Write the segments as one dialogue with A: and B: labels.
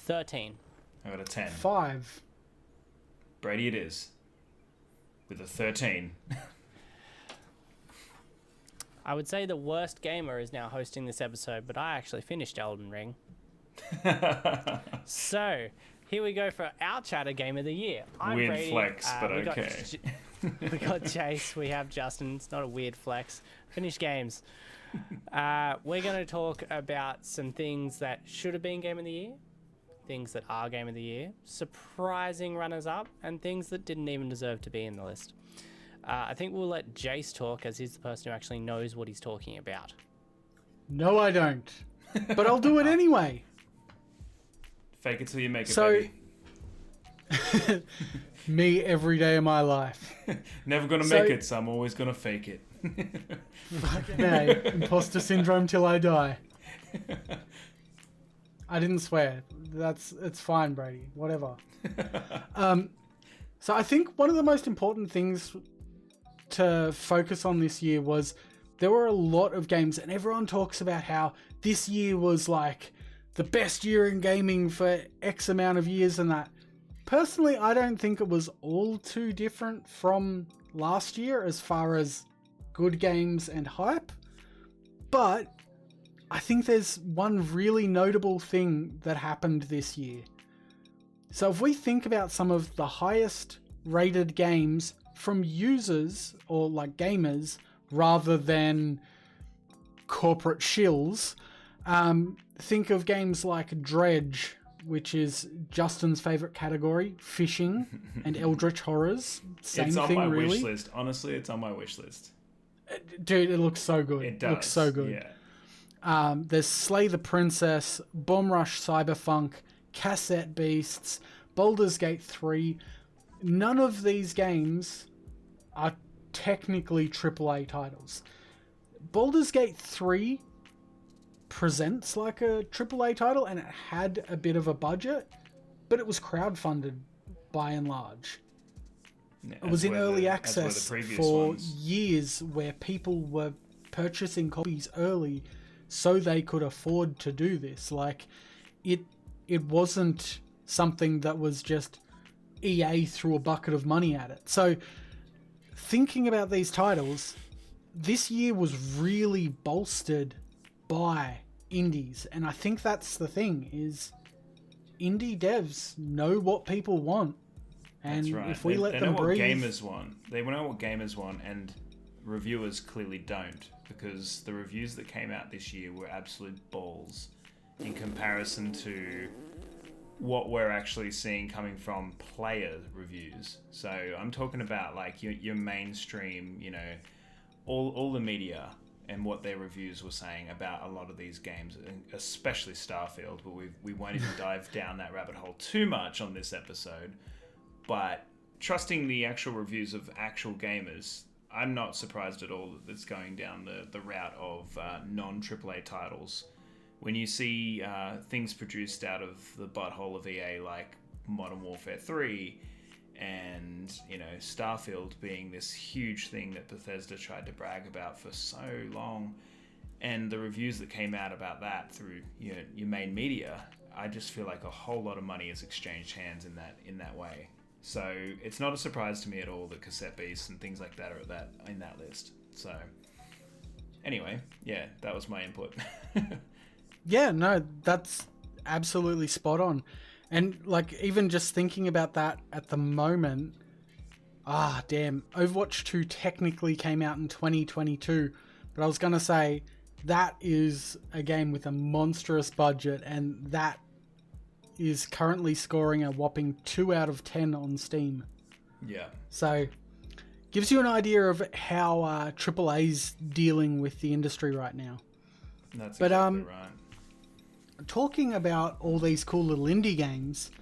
A: 13.
B: I got a 10.
C: 5.
B: Brady it is. With a 13.
A: I would say the worst gamer is now hosting this episode, but I actually finished Elden Ring. So, here we go for our Chatter Game of the Year. I'm
B: Weird
A: Brady.
B: flex, but
A: we got
B: okay.
A: we got Chase, we have Justin. It's not a weird flex. Finished games. We're going to talk about some things that should have been Game of the Year, things that are Game of the Year, surprising runners-up, and things that didn't even deserve to be in the list. I think we'll let Jace talk, as he's the person who actually knows what he's talking about.
C: No, I don't. But I'll do it anyway.
B: Fake it till you make it, baby.
C: Me every day of my life.
B: Never gonna make it, so I'm always gonna fake it.
C: Fucking A. Imposter syndrome till I die. I didn't swear. It's fine, Brady. Whatever. So I think one of the most important things to focus on this year was there were a lot of games, and everyone talks about how this year was like the best year in gaming for X amount of years and that. Personally, I don't think it was all too different from last year as far as good games and hype. But I think there's one really notable thing that happened this year. So if we think about some of the highest rated games from users or like gamers rather than corporate shills, think of games like Dredge, which is Justin's favorite category, fishing, and Eldritch Horrors. Same
B: it's on
C: thing,
B: my
C: really.
B: wish list. Honestly, it's on my wish list.
C: Dude, it looks so good.
B: It does.
C: Looks so good.
B: Yeah.
C: There's Slay the Princess, Bomb Rush Cyberpunk, Cassette Beasts, Baldur's Gate 3. None of these games are technically AAA titles. Baldur's Gate 3 presents like a AAA title, and it had a bit of a budget, but it was crowdfunded by and large.
B: Yeah,
C: it was in early access for
B: ones.
C: years, where people were purchasing copies early so they could afford to do this. Like, it wasn't something that was just EA threw a bucket of money at it. So thinking about these titles, this year was really bolstered by indies, and I think that's the thing, is indie devs know what people want, and
B: that's right.
C: if we let
B: they
C: them
B: know
C: breathe,
B: what gamers want. They know what gamers want, and reviewers clearly don't, because the reviews that came out this year were absolute balls in comparison to what we're actually seeing coming from player reviews. So I'm talking about like your mainstream, all the media and what their reviews were saying about a lot of these games, especially Starfield, but we won't even dive down that rabbit hole too much on this episode. But trusting the actual reviews of actual gamers, I'm not surprised at all that it's going down the route of non-AAA titles. When you see things produced out of the butthole of EA like Modern Warfare 3 and, Starfield being this huge thing that Bethesda tried to brag about for so long, and the reviews that came out about that through your main media, I just feel like a whole lot of money has exchanged hands in that way. So it's not a surprise to me at all that Cassette Beasts and things like that are in that list. So anyway, yeah, that was my input.
C: Yeah, no, that's absolutely spot on. And like, even just thinking about that at the moment, Overwatch 2 technically came out in 2022, but I was going to say that is a game with a monstrous budget, and that is currently scoring a whopping 2 out of 10 on Steam.
B: Yeah.
C: So gives you an idea of how AAA's dealing with the industry right now.
B: That's exactly right.
C: Talking about all these cool little indie games,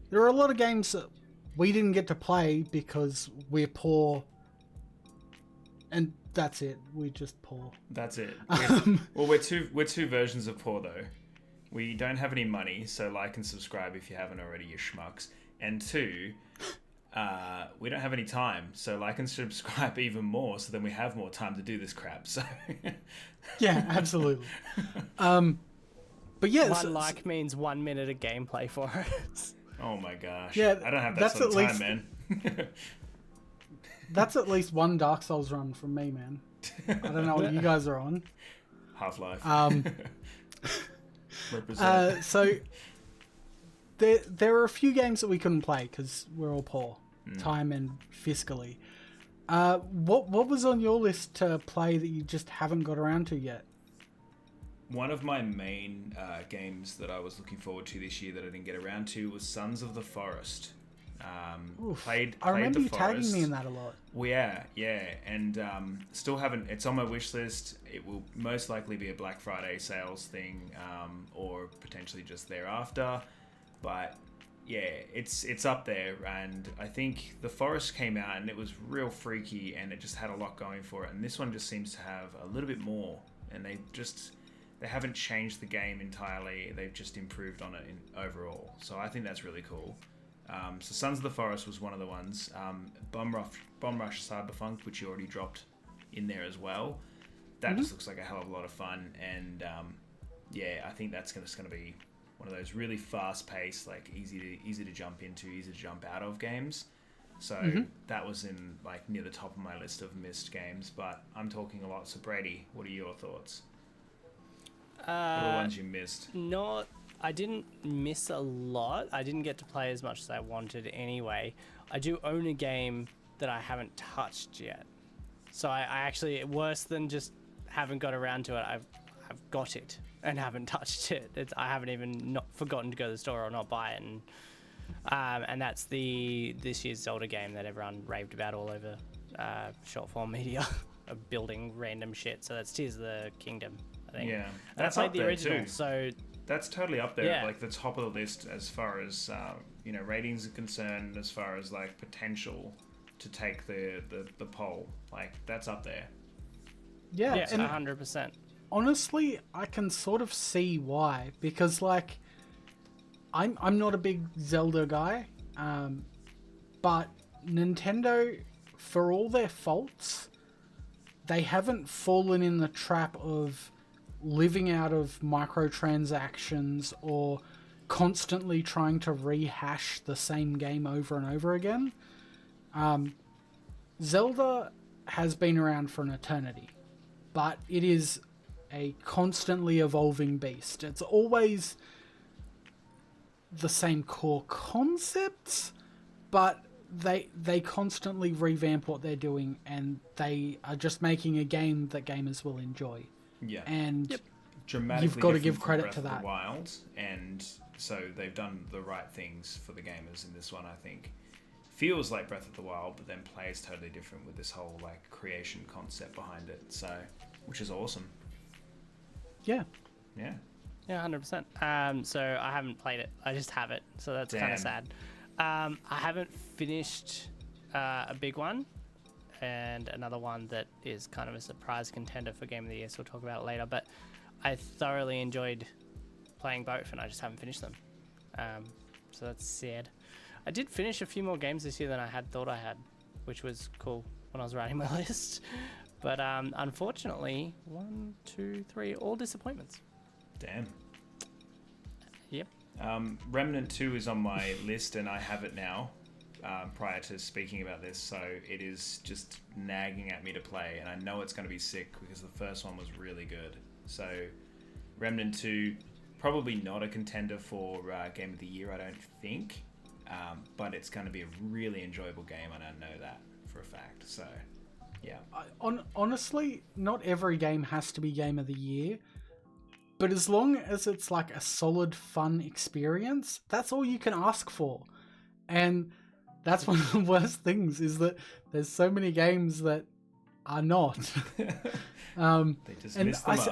C: there are a lot of games that we didn't get to play because we're poor, and that's it. We're just poor.
B: That's it. We're two versions of poor though. We don't have any money, so like and subscribe if you haven't already, you schmucks. And 2, we don't have any time, so like and subscribe even more, so then we have more time to do this crap. So
C: yeah, absolutely. But yeah,
A: One like means 1 minute of gameplay for us.
B: Oh my gosh.
C: Yeah,
B: I don't have that
C: that's
B: sort of
C: at
B: time,
C: least-
B: man.
C: that's at least one Dark Souls run from me, man. I don't know what you guys are on.
B: Half-Life. Represent.
C: So there are a few games that we couldn't play because we're all poor, time and fiscally. What was on your list to play that you just haven't got around to yet?
B: One of my main games that I was looking forward to this year that I didn't get around to was Sons of the Forest. Played
C: I remember
B: the
C: you tagging
B: Forest.
C: me in that a lot.
B: Well, yeah, and still haven't. It's on my wish list. It will most likely be a Black Friday sales thing, or potentially just thereafter. But yeah, it's up there, and I think the Forest came out and it was real freaky, and it just had a lot going for it. And this one just seems to have a little bit more, and they haven't changed the game entirely. They've just improved on it overall. So I think that's really cool. So Sons of the Forest was one of the ones. Bomb Rush Cyberpunk, which you already dropped in there as well. That just looks like a hell of a lot of fun. And yeah, I think that's just going to be one of those really fast-paced, like easy to jump into, easy to jump out of games. So that was in like near the top of my list of missed games. But I'm talking a lot. So Brady, what are your thoughts? What are the ones you missed?
A: I didn't miss a lot. I didn't get to play as much as I wanted anyway. I do own a game that I haven't touched yet. So I actually, worse than just haven't got around to it, I've got it and haven't touched it. I haven't even not forgotten to go to the store or not buy it. And that's this year's Zelda game that everyone raved about all over short form media of building random shit. So that's Tears of the Kingdom, I think.
B: Yeah,
A: and I played the original,
B: too.
A: so
B: that's totally up there,
A: Yeah.
B: like the top of the list as far as ratings are concerned, as far as like potential to take the poll. Like that's up there.
C: Yeah,
A: yeah,
C: and
A: 100%.
C: honestly, I can sort of see why, because like I'm not a big Zelda guy, but Nintendo, for all their faults, they haven't fallen in the trap of living out of microtransactions or constantly trying to rehash the same game over and over again. Zelda has been around for an eternity, but it is a constantly evolving beast. It's always the same core concepts, but they constantly revamp what they're doing, and they are just making a game that gamers will enjoy.
B: Yeah,
C: And
B: dramatically
C: you've got to
B: different
C: give
B: from
C: credit
B: Breath
C: to
B: of
C: that.
B: the Wild, and so they've done the right things for the gamers in this one. I think feels like Breath of the Wild, but then plays totally different with this whole like creation concept behind it. So, which is awesome.
C: Yeah.
B: Yeah.
A: Yeah, 100%. So I haven't played it. I just have it. So that's kind
B: Damn.
A: of sad. I haven't finished a big one, and another one that is kind of a surprise contender for Game of the Year, so we'll talk about it later. But I thoroughly enjoyed playing both, and I just haven't finished them. So that's sad. I did finish a few more games this year than I had thought I had, which was cool when I was writing my list. But unfortunately, 1, 2, 3, all disappointments.
B: Damn.
A: Yep.
B: Remnant 2 is on my list, and I have it now. Prior to speaking about this, so it is just nagging at me to play, and I know it's going to be sick because the first one was really good. So Remnant 2, probably not a contender for Game of the Year, I don't think, but it's going to be a really enjoyable game, and I know that for a fact. So yeah,
C: Honestly, not every game has to be Game of the Year, but as long as it's like a solid, fun experience, that's all you can ask for. And that's one of the worst things, is that there's so many games that are not.
B: they just
C: And
B: missed the mark.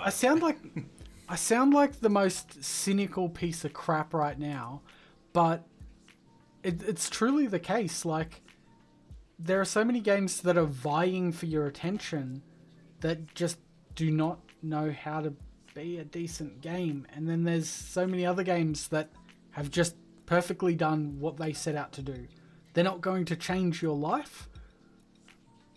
C: I sound like the most cynical piece of crap right now, but it's truly the case. Like, there are so many games that are vying for your attention that just do not know how to be a decent game, and then there's so many other games that have just perfectly done what they set out to do. They're not going to change your life,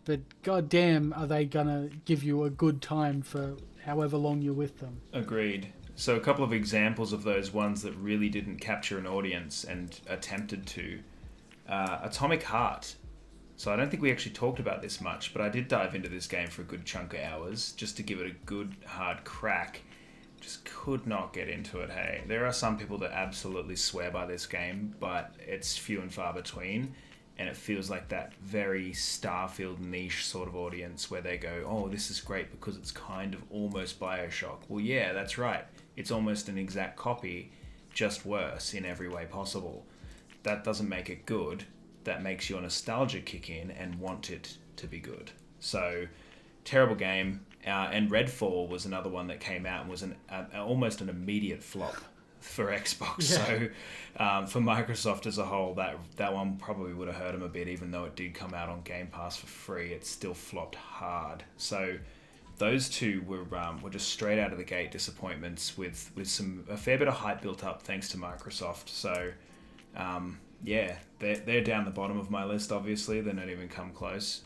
C: but goddamn, are they gonna give you a good time for however long you're with them?
B: Agreed. So a couple of examples of those ones that really didn't capture an audience and attempted to. Atomic Heart. So I don't think we actually talked about this much, but I did dive into this game for a good chunk of hours just to give it a good hard crack. Just could not get into it, hey. There are some people that absolutely swear by this game, but it's few and far between, and it feels like that very Starfield niche sort of audience where they go, oh, this is great because it's kind of almost Bioshock. Well, yeah, that's right. It's almost an exact copy, just worse in every way possible. That doesn't make it good. That makes your nostalgia kick in and want it to be good. So, terrible game. And Redfall was another one that came out and was almost an immediate flop for Xbox. Yeah. So, for Microsoft as a whole, that one probably would have hurt them a bit, even though it did come out on Game Pass for free. It still flopped hard. So, those two were just straight out of the gate disappointments with a fair bit of hype built up thanks to Microsoft. So, yeah, they're down the bottom of my list, obviously. They don't even come close.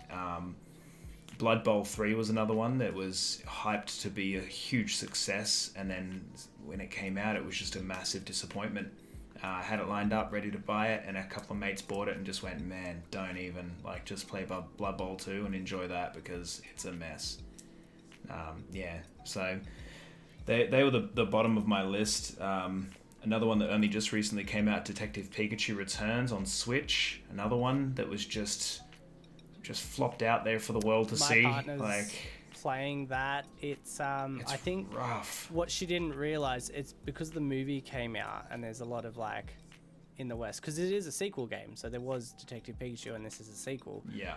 B: Blood Bowl 3 was another one that was hyped to be a huge success, and then when it came out, it was just a massive disappointment. I had it lined up, ready to buy it, and a couple of mates bought it and just went, man, don't even. Like, just play Blood Bowl 2 and enjoy that because it's a mess. Yeah, so they were the bottom of my list. Another one that only just recently came out, Detective Pikachu Returns on Switch. Another one that was just flopped out there for the world to see.
A: My partner's playing that. It's I think
B: rough.
A: What she didn't realize, it's because the movie came out and there's a lot of like in the West, because it is a sequel game. So there was Detective Pikachu and this is a sequel.
B: Yeah.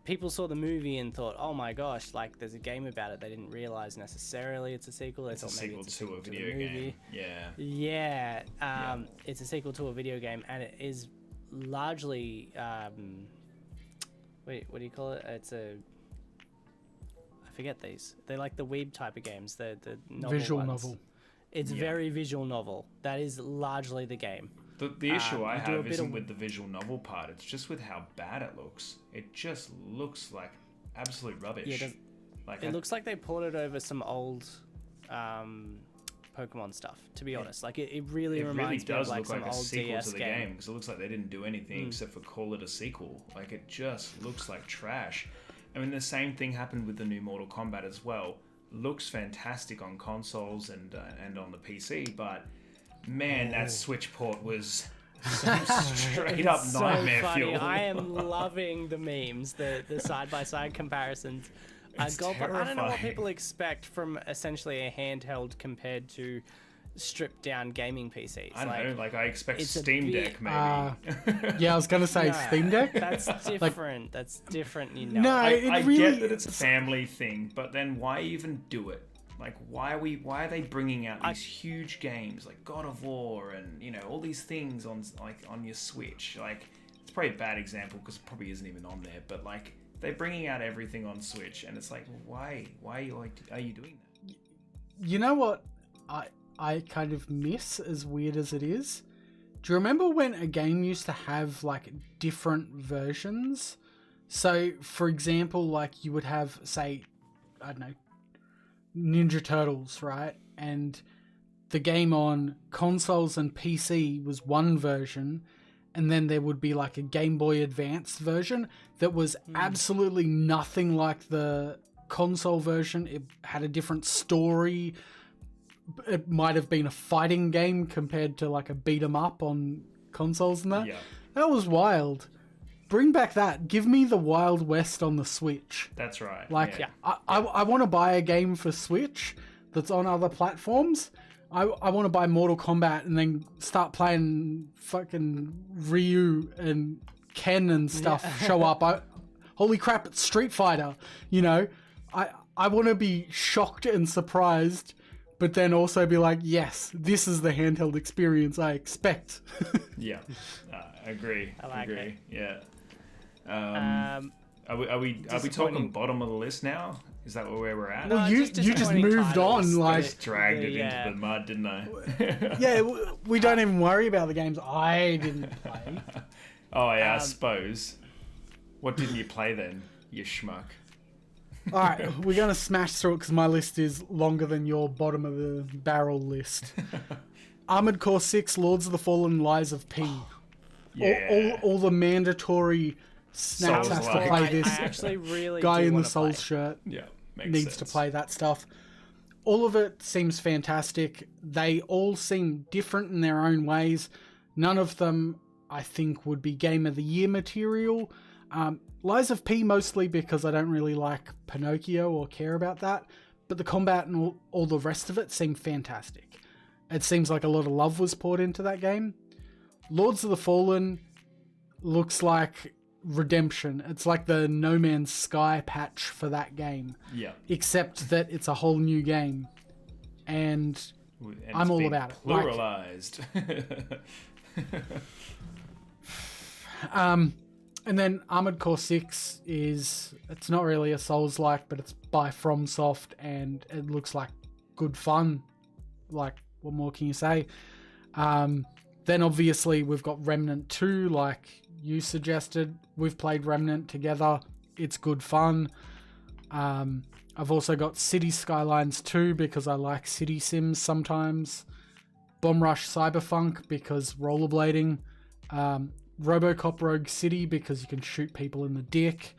A: People saw the movie and thought, oh my gosh, like there's a game about it. They didn't realize necessarily it's a sequel. They thought maybe it's a sequel to a video game.
B: Yeah.
A: Yeah. It's a sequel to a video game, and it is largely wait, what do you call it? It's I forget these. They're like the weeb type of games. The novel
C: visual
A: ones.
C: novel.
A: It's very visual novel. That is largely the game.
B: The issue I have isn't with the visual novel part. It's just with how bad it looks. It just looks like absolute rubbish.
A: Yeah, it looks like they ported over some old Pokemon stuff, to be honest. Like it really reminds me of like some old DS game.
B: Because it looks like they didn't do anything except for call it a sequel. Like it just looks like trash. I mean, the same thing happened with the new Mortal Kombat as well. Looks fantastic on consoles and on the PC, but man, that Switch port was straight up nightmare fuel.
A: I am loving the memes, the side-by-side comparisons. I don't know what people expect from essentially a handheld compared to stripped down gaming PCs.
B: I don't know, like I expect Steam Deck maybe.
C: Yeah, I was going to say Steam Deck.
A: That's different. That's different, you know.
C: No,
B: I get that it's a family thing, but then why even do it? Like, why are they bringing out these huge games like God of War and, you know, all these things on your Switch? Like, it's probably a bad example because it probably isn't even on there, but like they're bringing out everything on Switch, and it's like, why are you doing that?
C: You know what I kind of miss, as weird as it is? Do you remember when a game used to have like different versions? So, for example, like you would have, say, I don't know, Ninja Turtles, right? And the game on consoles and PC was one version, and then there would be like a Game Boy Advance version that was absolutely nothing like the console version. It had a different story. It might have been a fighting game compared to like a beat 'em up on consoles and that.
B: Yeah.
C: That was wild. Bring back that. Give me the Wild West on the Switch.
B: That's right.
C: Like, I want to buy a game for Switch that's on other platforms. I want to buy Mortal Kombat and then start playing fucking Ryu and Ken and stuff show up. Holy crap, it's Street Fighter. You know, I want to be shocked and surprised, but then also be like, yes, this is the handheld experience I expect.
B: Yeah, agree.
A: I like it.
B: Yeah. Are we talking bottom of the list now? Is that where we're at?
C: Well, you just moved on, like
B: just dragged it into the mud, didn't I?
C: Yeah, we don't even worry about the games I didn't play.
B: Oh yeah, I suppose. What didn't you play then? You schmuck.
C: All right, we're going to smash through it because my list is longer than your bottom of the barrel list. Armored Core 6, Lords of the Fallen, Lies of P.
B: Yeah.
C: All the mandatory snacks has to
B: Souls-like.
C: play
A: I
C: this.
A: actually really
C: Guy
A: do
C: in the
A: wanna
C: Souls
A: play.
C: shirt
B: Yeah. Makes
C: needs
B: sense.
C: to play that stuff. All of it seems fantastic. They all seem different in their own ways. None of them, I think, would be Game of the Year material. Lies of P mostly because I don't really like Pinocchio or care about that. But the combat and all the rest of it seem fantastic. It seems like a lot of love was poured into that game. Lords of the Fallen looks like redemption. It's like the No Man's Sky patch for that game.
B: Yeah.
C: Except that it's a whole new game. And
B: And
C: I'm
B: it's
C: all
B: being
C: about it. Like-
B: Pluralized.
C: and then Armored Core 6 it's not really a Souls-like, but it's by FromSoft and it looks like good fun. Like, what more can you say? Then obviously we've got Remnant 2, like you suggested. We've played Remnant together. It's good fun. I've also got City Skylines 2 because I like city sims sometimes. Bomb Rush Cyberpunk because rollerblading. Robocop Rogue City because you can shoot people in the dick.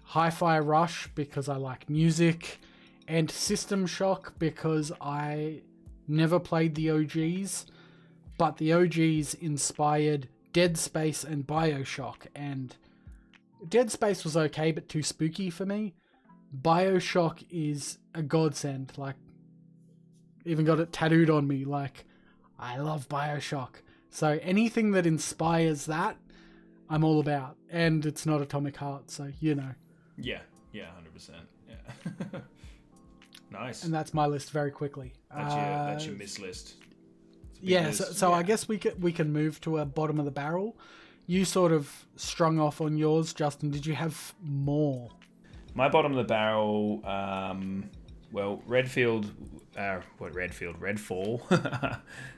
C: Hi-Fi Rush because I like music. And System Shock because I never played the OGs, but the OGs inspired Dead Space and Bioshock, and Dead Space was okay but too spooky for me. Bioshock is a godsend, like, even got it tattooed on me, like, I love Bioshock. So anything that inspires that, I'm all about. And it's not Atomic Heart, so you know.
B: Yeah, 100%. Yeah. Nice.
C: And that's my list very quickly.
B: That's your miss list. It's a big
C: Yeah,
B: list.
C: so I guess we can move to a bottom of the barrel. You sort of strung off on yours, Justin. Did you have more?
B: My bottom of the barrel, well, Redfall.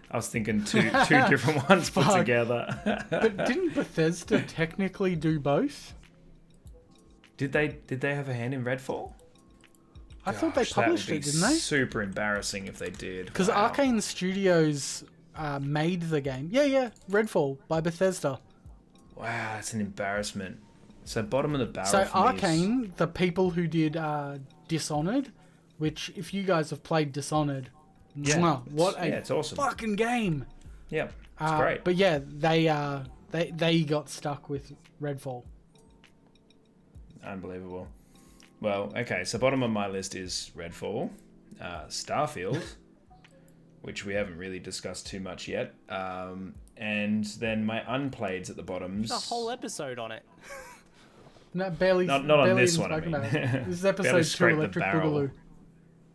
B: I was thinking two different ones put
C: Fuck.
B: together.
C: But didn't Bethesda technically do both?
B: Did they have a hand in Redfall?
C: I thought they
B: Gosh, that would
C: published
B: be
C: it, didn't they?
B: Super embarrassing if they did.
C: Because
B: Wow.
C: Arcane Studios made the game. Yeah, Redfall by Bethesda.
B: Wow, that's an embarrassment. So bottom of the barrel.
C: So
B: for me is-
C: Arcane, the people who did Dishonored, which if you guys have played Dishonored, mwah, what a
B: it's awesome.
C: fucking game!
B: Yeah, it's great.
C: But yeah, they got stuck with Redfall.
B: Unbelievable. Well, okay, so bottom of my list is Redfall, Starfield, which we haven't really discussed too much yet, and then my unplayeds at the bottoms.
A: A whole episode on it.
C: No, barely.
B: Not on
C: barely
B: this
C: even
B: one, I
C: spoken
B: mean.
C: about it. This is
B: Barely
C: episode 2,
B: scraped the
C: Electric
B: barrel.
C: Boogaloo.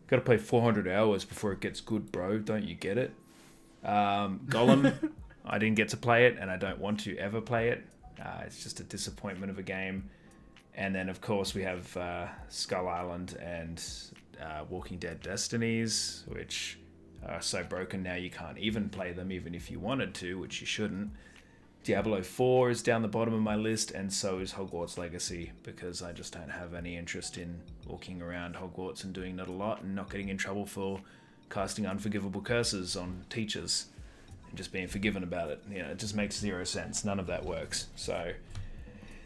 B: Got to play 400 hours before it gets good, bro. Don't you get it? Gollum, I didn't get to play it, and I don't want to ever play it. It's just a disappointment of a game. And then, of course, we have Skull Island and Walking Dead Destinies, which are so broken now you can't even play them, even if you wanted to, which you shouldn't. Diablo 4 is down the bottom of my list, and so is Hogwarts Legacy, because I just don't have any interest in walking around Hogwarts and doing not a lot and not getting in trouble for casting unforgivable curses on teachers and just being forgiven about it. You know, it just makes zero sense. None of that works. So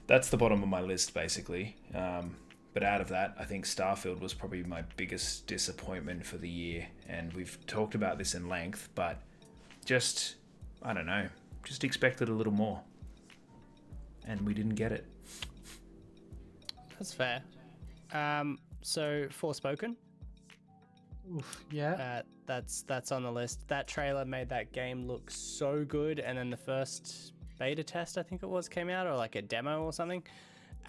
B: that's the bottom of my list, basically. But out of that, I think Starfield was probably my biggest disappointment for the year. And we've talked about this in length, but just, I don't know, just expected a little more. And we didn't get it.
A: That's fair. So Forspoken,
C: Oof, yeah.
A: that's on the list. That trailer made that game look so good, and then the first beta test, I think it was, came out, or like a demo or something,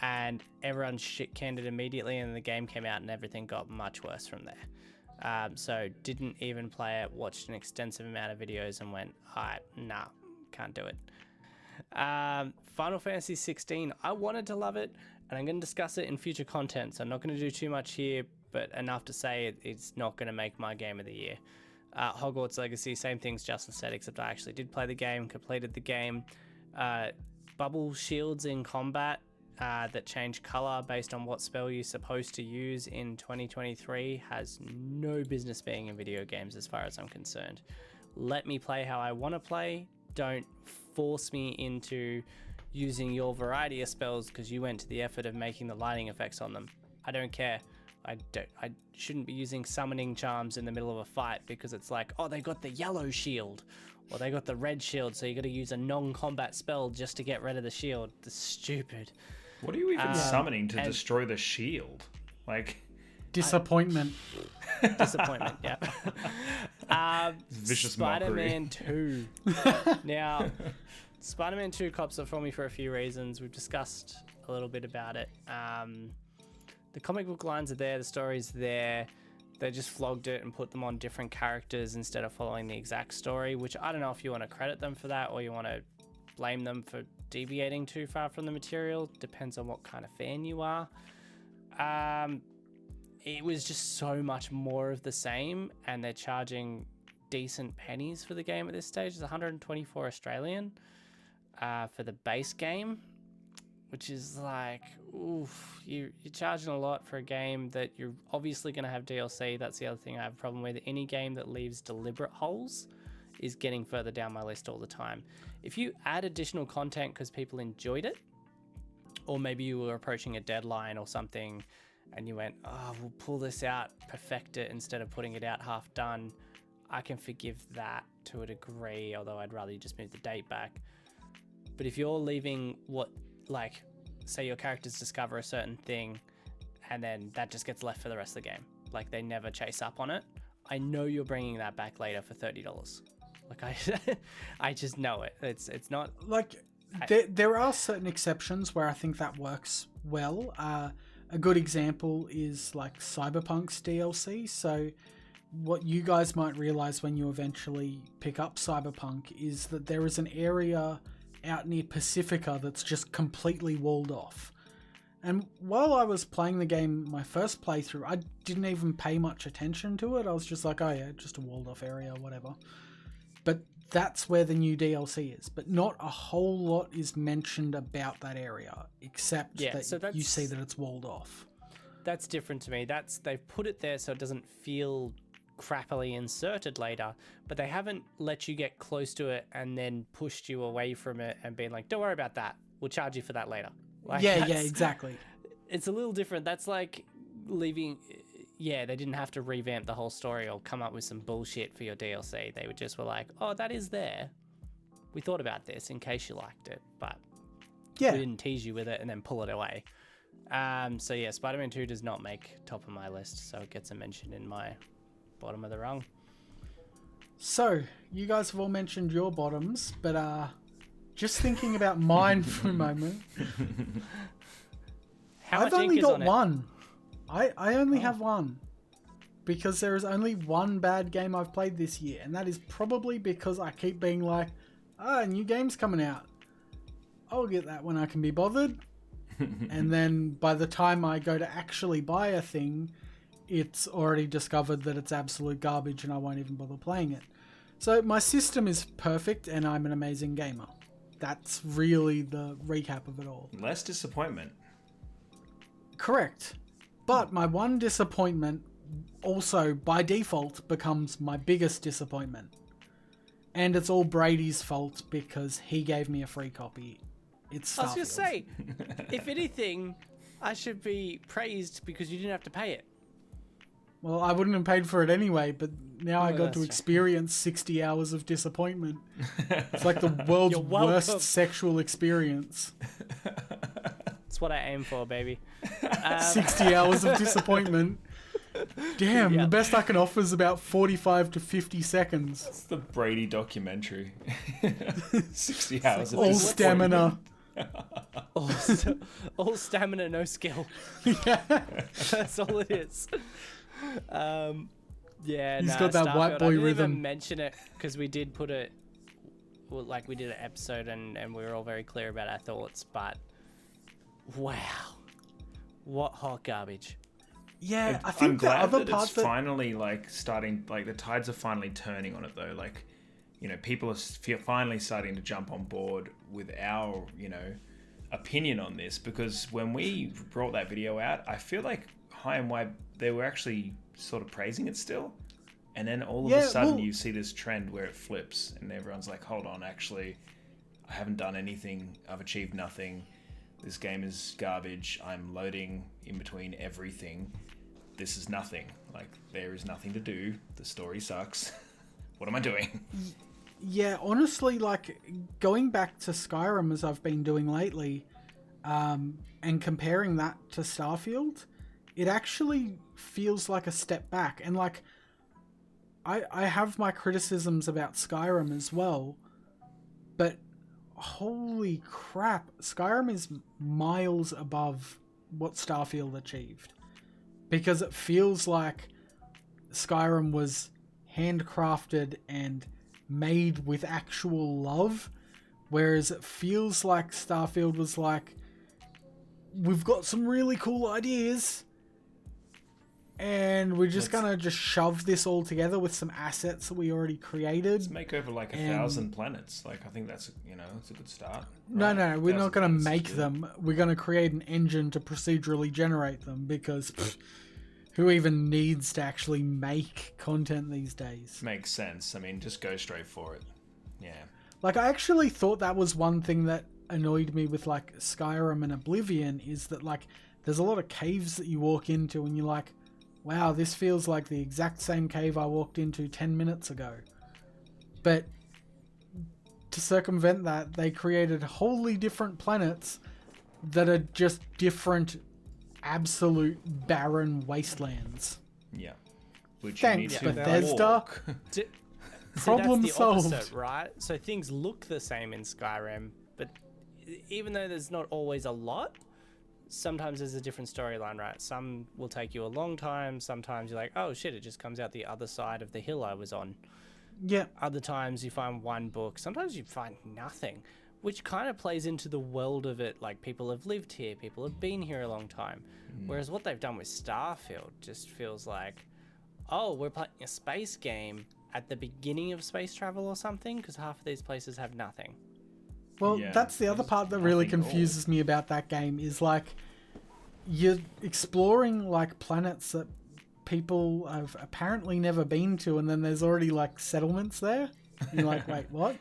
A: and everyone shit canned it immediately, and the game came out and everything got much worse from there. So didn't even play it, watched an extensive amount of videos and went, alright, nah, can't do it. Final Fantasy 16, I wanted to love it, and I'm going to discuss it in future content, so I'm not going to do too much here, but enough to say it's not going to make my game of the year. Hogwarts Legacy, same things Justin said, except I actually did play the game, completed the game. Bubble shields in combat that change color based on what spell you're supposed to use in 2023 has no business being in video games as far as I'm concerned. Let me play how I want to play. Don't force me into using your variety of spells because you went to the effort of making the lighting effects on them. I don't care. I shouldn't be using summoning charms in the middle of a fight because it's like, oh, they got the yellow shield or they got the red shield, so you got to use a non-combat spell just to get rid of the shield. That's stupid.
B: What are you even summoning to destroy the shield? Like
C: disappointment.
A: Disappointment, yeah.
B: Vicious
A: Spider-Man 2. Now, Spider-Man 2 cops up for me for a few reasons. We've discussed a little bit about it. The comic book lines are there, the story's there. They just flogged it and put them on different characters instead of following the exact story, which I don't know if you want to credit them for that or you want to blame them for deviating too far from the material. Depends on what kind of fan you are. It was just so much more of the same, and they're charging decent pennies for the game at this stage. It's 124 Australian for the base game, which is like, oof, you're charging a lot for a game that you're obviously going to have DLC. That's the other thing I have a problem with. Any game that leaves deliberate holes is getting further down my list all the time. If you add additional content because people enjoyed it, or maybe you were approaching a deadline or something and you went, oh, we'll pull this out, perfect it instead of putting it out half done, I can forgive that to a degree, although I'd rather you just move the date back. But if you're leaving what, like, say your characters discover a certain thing and then that just gets left for the rest of the game, like they never chase up on it, I know you're bringing that back later for $30. Like I just know it. It's not
C: like there are certain exceptions where I think that works well. A good example is like Cyberpunk's DLC. So what you guys might realize when you eventually pick up Cyberpunk is that there is an area out near Pacifica that's just completely walled off. And while I was playing the game my first playthrough, I didn't even pay much attention to it. I was just like, oh yeah, just a walled off area, whatever. But that's where the new DLC is. But not a whole lot is mentioned about that area, except that you see that it's walled off.
A: That's different to me. They've put it there so it doesn't feel crappily inserted later, but they haven't let you get close to it and then pushed you away from it and been like, don't worry about that. We'll charge you for that later. Like,
C: yeah, exactly.
A: It's a little different. That's like leaving... Yeah, they didn't have to revamp the whole story or come up with some bullshit for your DLC. They were like, oh, that is there. We thought about this in case you liked it, but we didn't tease you with it and then pull it away. So yeah, Spider-Man 2 does not make top of my list, so it gets a mention in my bottom of the rung.
C: So, you guys have all mentioned your bottoms, but just thinking about mine for a moment. I've only got one. I only have one, because there is only one bad game I've played this year, and that is probably because I keep being like, new game's coming out. I'll get that when I can be bothered. And then by the time I go to actually buy a thing, it's already discovered that it's absolute garbage and I won't even bother playing it. So my system is perfect and I'm an amazing gamer. That's really the recap of it all.
B: Less disappointment.
C: Correct. But my one disappointment also, by default, becomes my biggest disappointment. And it's all Brady's fault because he gave me a free copy. It's Starfield.
A: I was going to say, if anything, I should be praised because you didn't have to pay it.
C: Well, I wouldn't have paid for it anyway, but now I got to experience 60 hours of disappointment. It's like the world's worst sexual experience.
A: That's what I aim for, baby.
C: 60 hours of disappointment. Damn, the best I can offer is about 45 to 50 seconds.
B: It's the Brady documentary. 60 hours of
C: all stamina.
A: all stamina, no skill.
C: Yeah.
A: That's all it is.
C: He's got that white boy
A: I didn't
C: rhythm.
A: even mention it because we did put it, well, like we did an episode and we were all very clear about our thoughts, but wow, what hot garbage.
C: Yeah, I think
B: I'm glad
C: the other
B: that
C: part
B: it's finally starting, the tides are finally turning on it though. Like, people are finally starting to jump on board with our, opinion on this, because when we brought that video out, I feel like High and Wide, they were actually sort of praising it still. And then all of a sudden you see this trend where it flips and everyone's like, hold on, actually, I haven't done anything. I've achieved nothing. This game is garbage. I'm loading in between everything. This is nothing. Like, there is nothing to do. The story sucks. What am I doing?
C: Yeah, honestly, like, going back to Skyrim as I've been doing lately, and comparing that to Starfield, it actually feels like a step back. And, like, I have my criticisms about Skyrim as well, but holy crap, Skyrim is miles above what Starfield achieved. Because it feels like Skyrim was handcrafted and made with actual love, whereas it feels like Starfield was like, we've got some really cool ideas, and we're just gonna just shove this all together with some assets that we already created.
B: Let's make over like 1,000 planets. Like, I think that's, it's a good start.
C: Right? No, we're not gonna make them. We're gonna create an engine to procedurally generate them, because who even needs to actually make content these days?
B: Makes sense. I mean, just go straight for it. Yeah.
C: Like, I actually thought that was one thing that annoyed me with, like, Skyrim and Oblivion, is that, like, there's a lot of caves that you walk into and you're like, wow, this feels like the exact same cave I walked into 10 minutes ago. But to circumvent that, they created wholly different planets that are just different, absolute barren wastelands.
B: Yeah. Which
C: Thanks,
B: you need to
C: Bethesda.
B: walk.
C: Problem
A: that's the
C: solved.
A: opposite, right? So things look the same in Skyrim, but even though there's not always a lot, sometimes there's a different storyline, right? Some will take you a long time. Sometimes you're like, oh shit, it just comes out the other side of the hill I was on.
C: Yeah.
A: Other times you find one book. Sometimes you find nothing, which kind of plays into the world of it. Like, people have lived here, people have been here a long time. Whereas what they've done with Starfield just feels like, oh, we're playing a space game at the beginning of space travel or something, because half of these places have nothing.
C: Well,
B: Yeah,
C: that's the other
B: there's
C: part that really
B: nothing at all.
C: confuses me about that game, is like, you're exploring like planets that people have apparently never been to, and then there's already like settlements there. You're like, wait, what?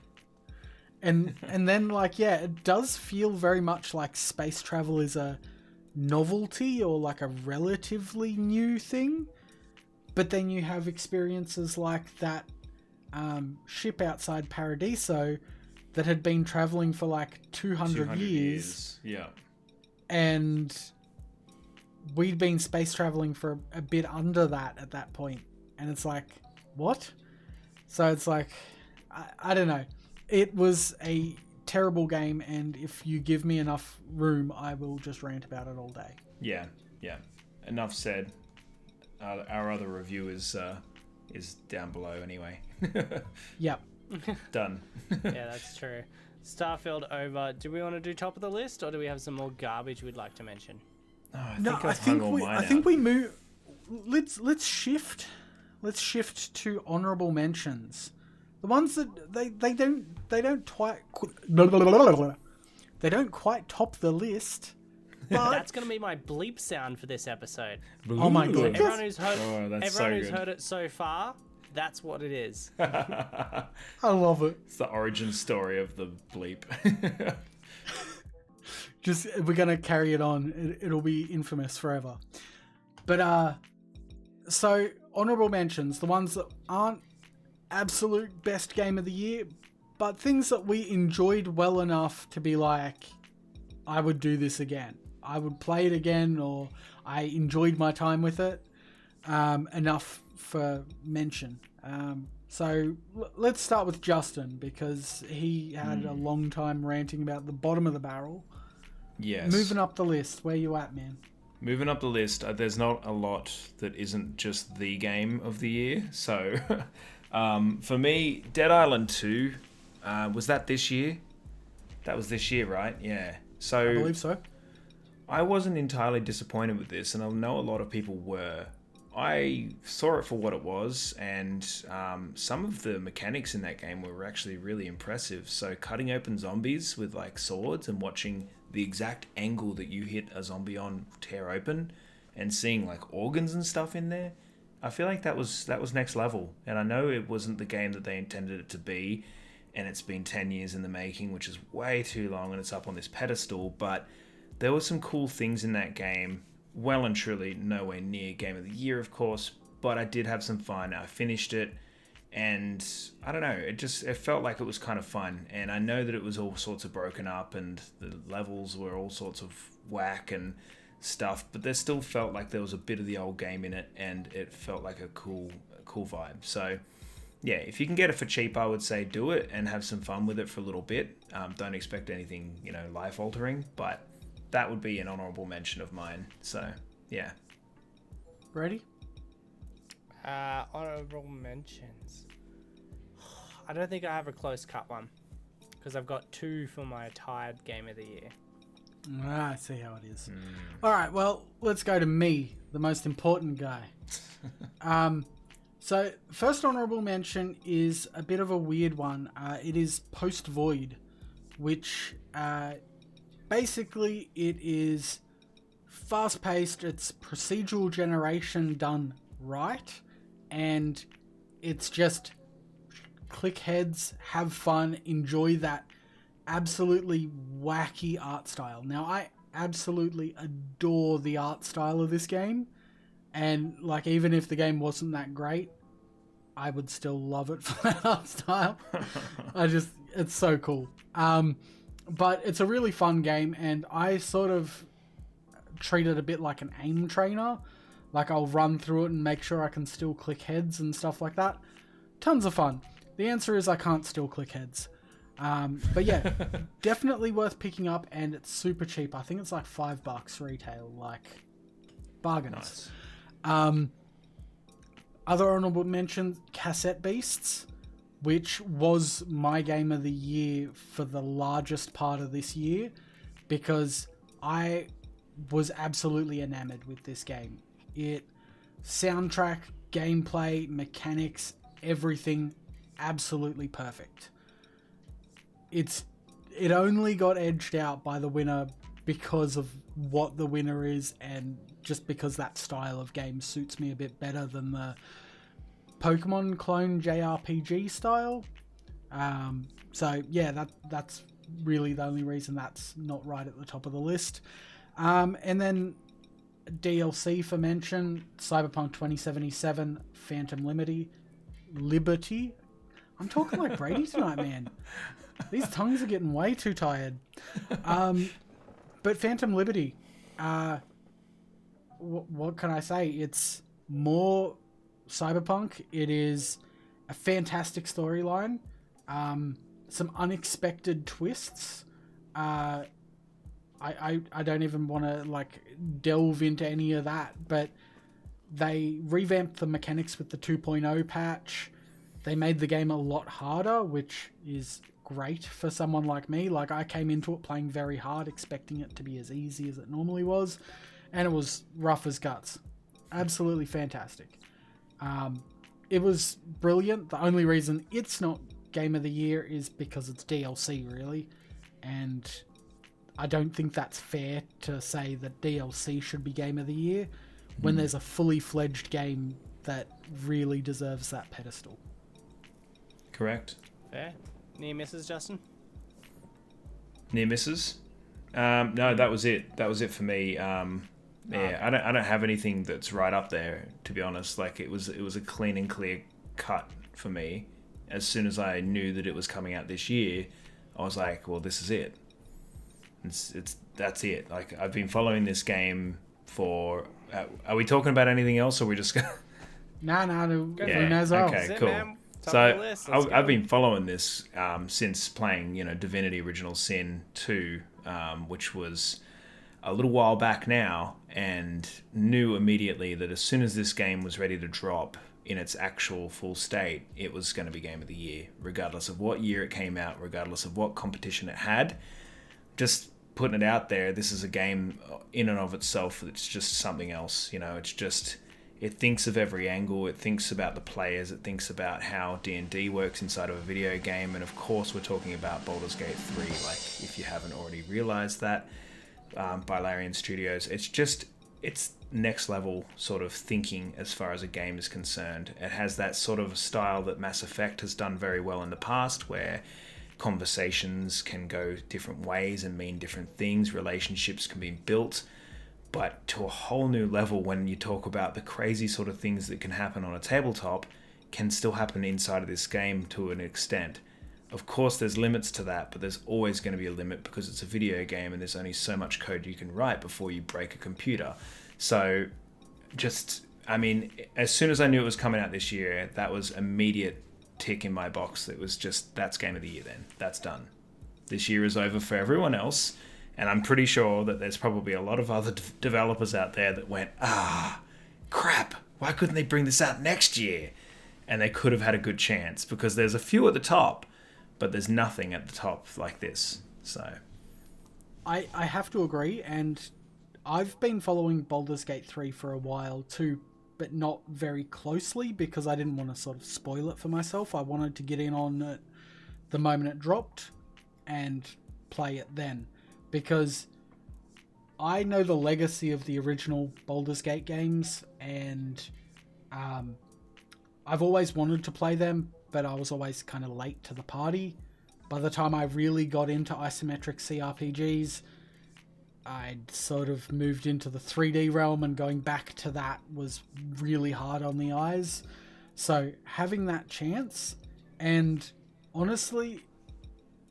C: And then, like, yeah, it does feel very much like space travel is a novelty or like a relatively new thing. But then you have experiences like that ship outside Paradiso that had been traveling for like 200 years.
B: Yeah.
C: And we'd been space traveling for a bit under that at that point. And it's like, what? So it's like, I don't know. It was a terrible game, and if you give me enough room, I will just rant about it all day.
B: Yeah. Enough said. Our other review is down below anyway.
C: Yep.
B: Done.
A: Yeah, that's true. Starfield over. Do we want to do top of the list, or do we have some more garbage we'd like to mention?
B: Oh,
C: I think we move. Let's shift. Let's shift to honorable mentions. The ones that they don't quite top the list. But
A: That's going to be my bleep sound for this episode.
C: oh my god!
A: Everyone who's heard,
B: that's
A: everyone
B: so
A: who's
B: good.
A: heard it so far, that's what it is.
C: I love it.
B: It's the origin story of the bleep.
C: Just, we're gonna carry it on. It'll be infamous forever. But so honorable mentions, the ones that aren't absolute best game of the year, but things that we enjoyed well enough to be like, I would do this again. I would play it again, or I enjoyed my time with it enough for mention. So let's start with Justin, because he had a long time ranting about the bottom of the barrel.
B: Yes.
C: Moving up the list, where you at, man?
B: Moving up the list, there's not a lot that isn't just the game of the year. So, for me, Dead Island 2, was that this year? That was this year, right? Yeah. So
C: I believe so.
B: I wasn't entirely disappointed with this, and I know a lot of people were. I saw it for what it was, and some of the mechanics in that game were actually really impressive. So cutting open zombies with like swords and watching the exact angle that you hit a zombie on tear open, and seeing like organs and stuff in there, I feel like that was next level. And I know it wasn't the game that they intended it to be, and it's been 10 years in the making, which is way too long, and it's up on this pedestal. But there were some cool things in that game. Well and truly nowhere near Game of the Year, of course, but I did have some fun. I finished it, and I don't know, it felt like it was kind of fun. And I know that it was all sorts of broken up, and the levels were all sorts of whack and stuff, but there still felt like there was a bit of the old game in it, and it felt like a cool vibe. So yeah, if you can get it for cheap, I would say do it and have some fun with it for a little bit. Don't expect anything, life altering, but that would be an honorable mention of mine. So, yeah.
C: Ready?
A: Honorable mentions. I don't think I have a close cut one, because I've got 2 for my tied Game of the Year.
C: I see how it is. All right, well, let's go to me, the most important guy. So, first honorable mention is a bit of a weird one. It is Post Void, which basically it is fast-paced. It's procedural generation done right, and it's just click heads, have fun, enjoy that absolutely wacky art style. Now, I absolutely adore the art style of this game, and like, even if the game wasn't that great, I would still love it for that art style. It's so cool. But it's a really fun game, and I sort of treat it a bit like an aim trainer. Like, I'll run through it and make sure I can still click heads and stuff like that. Tons of fun. The answer is I can't still click heads. But yeah, definitely worth picking up, and it's super cheap. I think it's like $5 retail, like bargains.
B: Nice.
C: Other honorable mentions, Cassette Beasts, which was my Game of the Year for the largest part of this year, because I was absolutely enamored with this game. Soundtrack, gameplay, mechanics, everything, absolutely perfect. It only got edged out by the winner because of what the winner is, and just because that style of game suits me a bit better than the Pokemon clone JRPG style. So yeah, that's really the only reason that's not right at the top of the list. And then DLC for mention, Cyberpunk 2077, Phantom Liberty. I'm talking like Brady tonight, man. These tongues are getting way too tired. But Phantom Liberty, what can I say? It's more Cyberpunk. It is a fantastic storyline. Some unexpected twists. I don't even want to like delve into any of that, but they revamped the mechanics with the 2.0 patch. They made the game a lot harder, which is great for someone like me. Like, I came into it playing very hard, expecting it to be as easy as it normally was, and it was rough as guts. Absolutely fantastic. It was brilliant. The only reason it's not Game of the Year is because it's DLC, really, and I don't think that's fair to say that DLC should be Game of the Year when there's a fully fledged game that really deserves that pedestal.
B: Correct.
A: Fair. Near misses, Justin?
B: Near misses? No, that was it. That was it for me. Yeah, I don't have anything that's right up there, to be honest. Like, it was a clean and clear cut for me. As soon as I knew that it was coming out this year, I was like, well, this is it. That's it. Like, I've been following this game for. Are we talking about anything else, or are we just?
C: No,
B: Yeah,
C: we may as well.
B: okay,
A: That's it,
B: cool.
A: man. Top
B: So
A: of the list. Let's
B: I've
A: go.
B: been following this since playing, Divinity Original Sin 2, which was a little while back now, and knew immediately that as soon as this game was ready to drop in its actual full state, it was going to be Game of the Year, regardless of what year it came out, regardless of what competition it had. Just putting it out there, this is a game in and of itself that's just something else. it thinks of every angle. It thinks about the players. It thinks about how D&D works inside of a video game. And of course, we're talking about Baldur's Gate 3. Like, if you haven't already realized that, by Larian Studios, it's next level sort of thinking as far as a game is concerned. It has that sort of style that Mass Effect has done very well in the past, where conversations can go different ways and mean different things. Relationships can be built, but to a whole new level when you talk about the crazy sort of things that can happen on a tabletop can still happen inside of this game to an extent. Of course, there's limits to that, but there's always going to be a limit because it's a video game and there's only so much code you can write before you break a computer. So as soon as I knew it was coming out this year, that was immediate tick in my box. It was just, that's game of the year then. That's done. This year is over for everyone else. And I'm pretty sure that there's probably a lot of other developers out there that went, crap, why couldn't they bring this out next year? And they could have had a good chance, because there's a few at the top, but there's nothing at the top like this. So
C: I have to agree, and I've been following Baldur's Gate 3 for a while too, but not very closely because I didn't want to sort of spoil it for myself. I wanted to get in on it the moment it dropped and play it then, because I know the legacy of the original Baldur's Gate games, and I've always wanted to play them, but I was always kind of late to the party. By the time I really got into isometric CRPGs, I'd sort of moved into the 3D realm, and going back to that was really hard on the eyes. So having that chance, and honestly,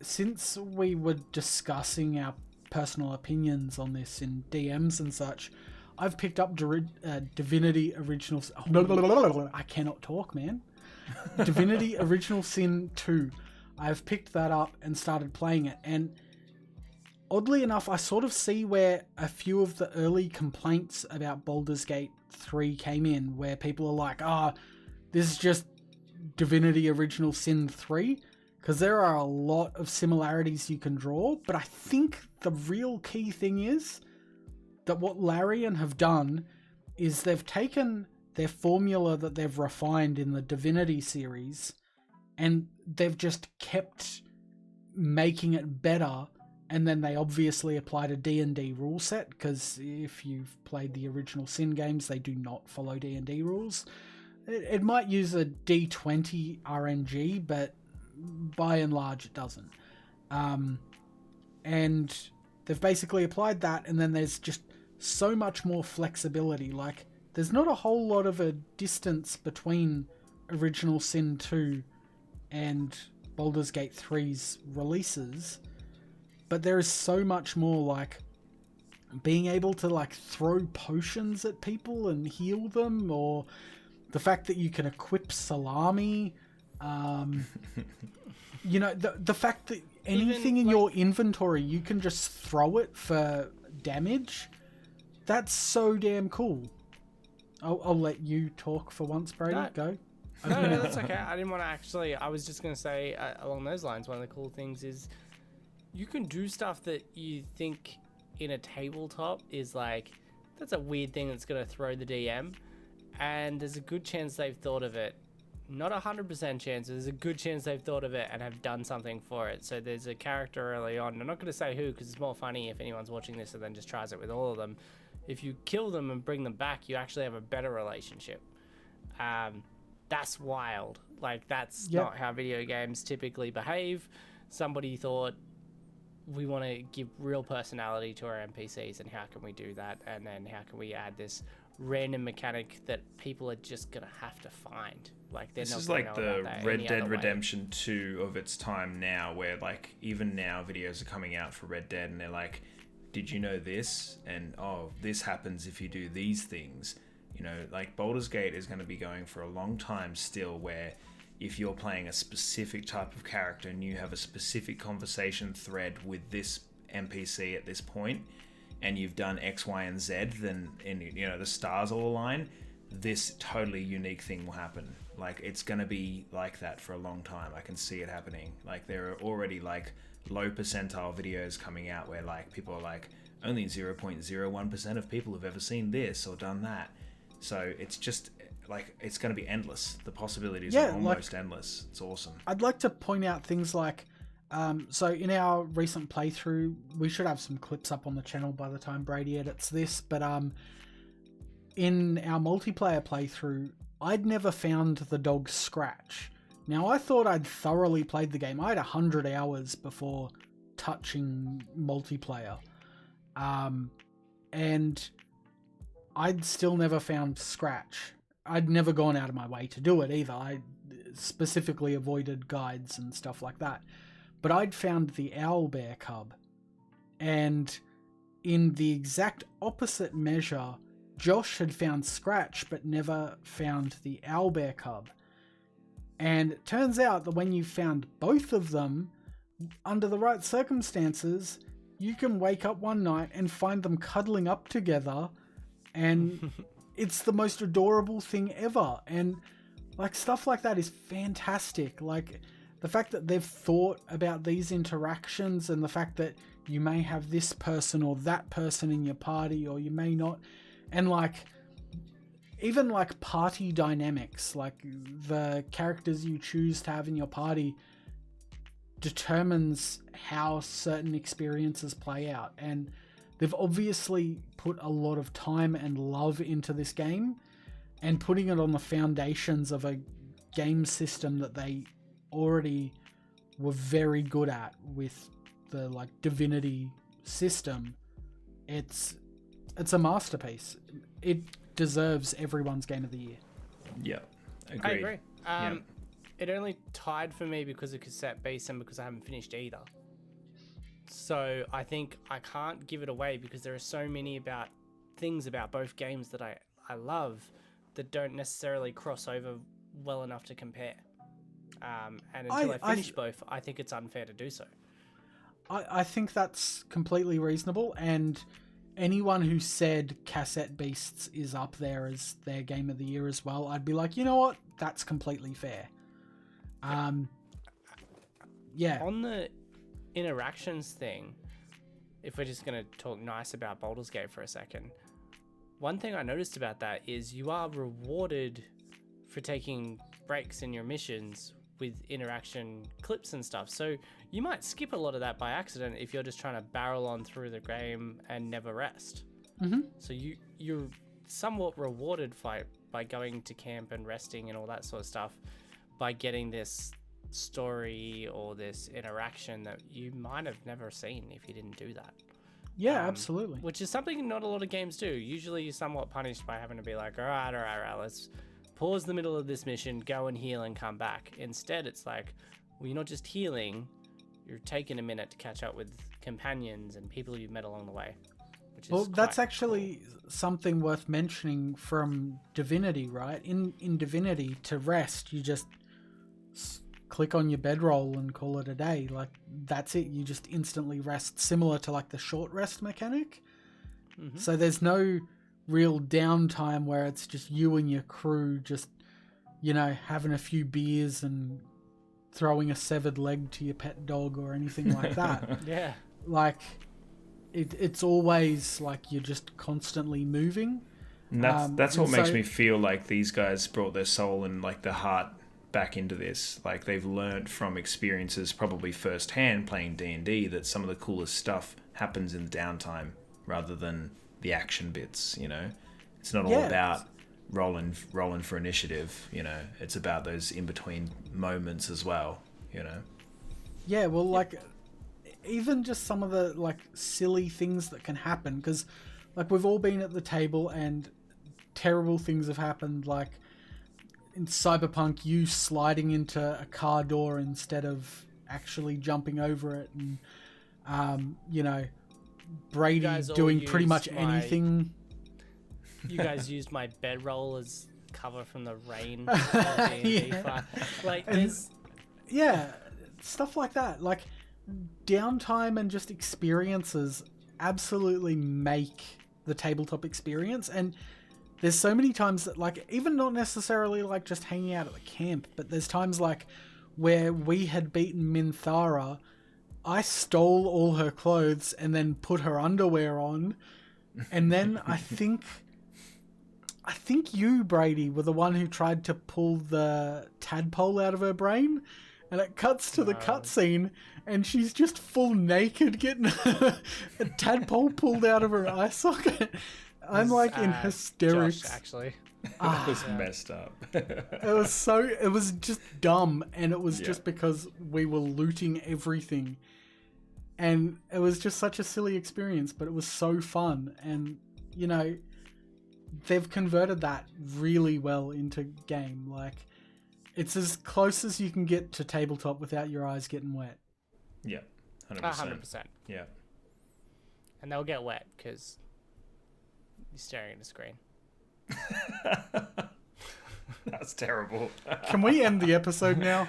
C: since we were discussing our personal opinions on this in DMs and such, I've picked up Divinity Original... I cannot talk, man. Divinity Original Sin 2. I've picked that up and started playing it, and oddly enough, I sort of see where a few of the early complaints about Baldur's Gate 3 came in, where people are like, this is just Divinity Original Sin 3, because there are a lot of similarities you can draw, but I think the real key thing is that what Larian have done is they've taken their formula that they've refined in the Divinity series, and they've just kept making it better, and then they obviously applied a D&D rule set, because if you've played the original Sin games, they do not follow D&D rules. It might use a D20 RNG, but by and large it doesn't. And they've basically applied that, and then there's just so much more flexibility. Like, there's not a whole lot of a distance between Original Sin 2 and Baldur's Gate 3's releases, but there is so much more, like being able to like throw potions at people and heal them, or the fact that you can equip salami, you know, the fact that anything in your inventory you can just throw it for damage. That's so damn cool. I'll let you talk for once, Brady. Go.
A: No, that's okay. I didn't want to actually... I was just going to say, along those lines, one of the cool things is you can do stuff that you think in a tabletop is like, that's a weird thing that's going to throw the DM. And there's a good chance they've thought of it. Not 100% chance, there's a good chance they've thought of it and have done something for it. So there's a character early on. I'm not going to say who, because it's more funny if anyone's watching this and then just tries it with all of them. If you kill them and bring them back, you actually have a better relationship. That's wild. Like, that's not how video games typically behave. Somebody thought, we want to give real personality to our NPCs, and how can we do that? And then how can we add this random mechanic that people are just going to have to find? Like, they're
B: this
A: not
B: is
A: gonna
B: like
A: know
B: the
A: about that
B: Red
A: any
B: Dead
A: other way.
B: Redemption 2 of its time now, where like even now videos are coming out for Red Dead and they're like, did you know this? And this happens if you do these things. You know, like Baldur's Gate is going to be going for a long time still, where if you're playing a specific type of character and you have a specific conversation thread with this NPC at this point, and you've done X, Y, and Z, then you know the stars all align, this totally unique thing will happen. Like, it's going to be like that for a long time. I can see it happening. Like, there are already like low percentile videos coming out where like people are like, only 0.01% of people have ever seen this or done that. So it's just like it's going to be endless. The possibilities
C: Yeah,
B: are almost endless. It's awesome.
C: I'd like to point out things like, so in our recent playthrough, we should have some clips up on the channel by the time Brady edits this, but in our multiplayer playthrough, I'd never found the dog Scratch. Now, I thought I'd thoroughly played the game. I had 100 hours before touching multiplayer. And I'd still never found Scratch. I'd never gone out of my way to do it either. I specifically avoided guides and stuff like that. But I'd found the owlbear cub. And in the exact opposite measure, Josh had found Scratch but never found the owlbear cub. And it turns out that when you found both of them, under the right circumstances, you can wake up one night and find them cuddling up together, and it's the most adorable thing ever. And like stuff like that is fantastic. Like the fact that they've thought about these interactions, and the fact that you may have this person or that person in your party, or you may not. And like even like party dynamics, like the characters you choose to have in your party determines how certain experiences play out. And they've obviously put a lot of time and love into this game, and putting it on the foundations of a game system that they already were very good at with the like Divinity system. It's a masterpiece. It deserves everyone's game of the year.
B: Yeah, agreed.
A: I agree.
B: Yeah.
A: It only tied for me because of Cassette Beast and because I haven't finished either. So I think I can't give it away because there are so many things about both games that I love that don't necessarily cross over well enough to compare. And until I finish both, I think it's unfair to do so.
C: I think that's completely reasonable, and anyone who said Cassette Beasts is up there as their game of the year as well, I'd be like, you know what? That's completely fair. Yeah.
A: On the interactions thing, if we're just going to talk nice about Baldur's Gate for a second, one thing I noticed about that is you are rewarded for taking breaks in your missions with interaction clips and stuff. So you might skip a lot of that by accident if you're just trying to barrel on through the game and never rest.
C: Mm-hmm.
A: So you're somewhat rewarded by going to camp and resting and all that sort of stuff by getting this story or this interaction that you might have never seen if you didn't do that.
C: Yeah, absolutely.
A: Which is something not a lot of games do. Usually you're somewhat punished by having to be like, all right, let's pause the middle of this mission, go and heal and come back. Instead, it's like, well, you're not just healing, you're taking a minute to catch up with companions and people you've met along the way. Which is
C: that's actually something worth mentioning from Divinity, right? In Divinity, to rest, you just click on your bedroll and call it a day. Like, that's it. You just instantly rest, similar to like the short rest mechanic. Mm-hmm. So there's no real downtime where it's just you and your crew just, having a few beers and throwing a severed leg to your pet dog or anything like that.
A: Yeah.
C: Like, it's always like you're just constantly moving.
B: And that's what makes me feel like these guys brought their soul and like the heart back into this. Like, they've learnt from experiences probably firsthand playing D&D that some of the coolest stuff happens in downtime rather than the action bits. It's not all about rolling for initiative. It's about those in between moments as well.
C: Yeah, well, like even just some of the like silly things that can happen, because like we've all been at the table and terrible things have happened, like in Cyberpunk, you sliding into a car door instead of actually jumping over it, and Brady doing pretty much anything.
A: You guys used my bedroll as cover from the rain.
C: Yeah, stuff like that. Like, downtime and just experiences absolutely make the tabletop experience. And there's so many times that, like, even not necessarily like just hanging out at the camp, but there's times like where we had beaten Minthara, I stole all her clothes and then put her underwear on, and then I think I think you, Brady, were the one who tried to pull the tadpole out of her brain, and it cuts to the cutscene, and she's just full naked getting a tadpole pulled out of her eye socket. I'm like in hysterics.
A: Josh, actually.
B: That was messed up.
C: It was just dumb, and it was just because we were looting everything. And it was just such a silly experience, but it was so fun. And, you know, they've converted that really well into game. Like, it's as close as you can get to tabletop without your eyes getting wet.
B: Yeah, 100%.
A: 100%.
B: Yeah.
A: And they'll get wet because you're staring at a screen.
B: That's terrible.
C: Can we end the episode now?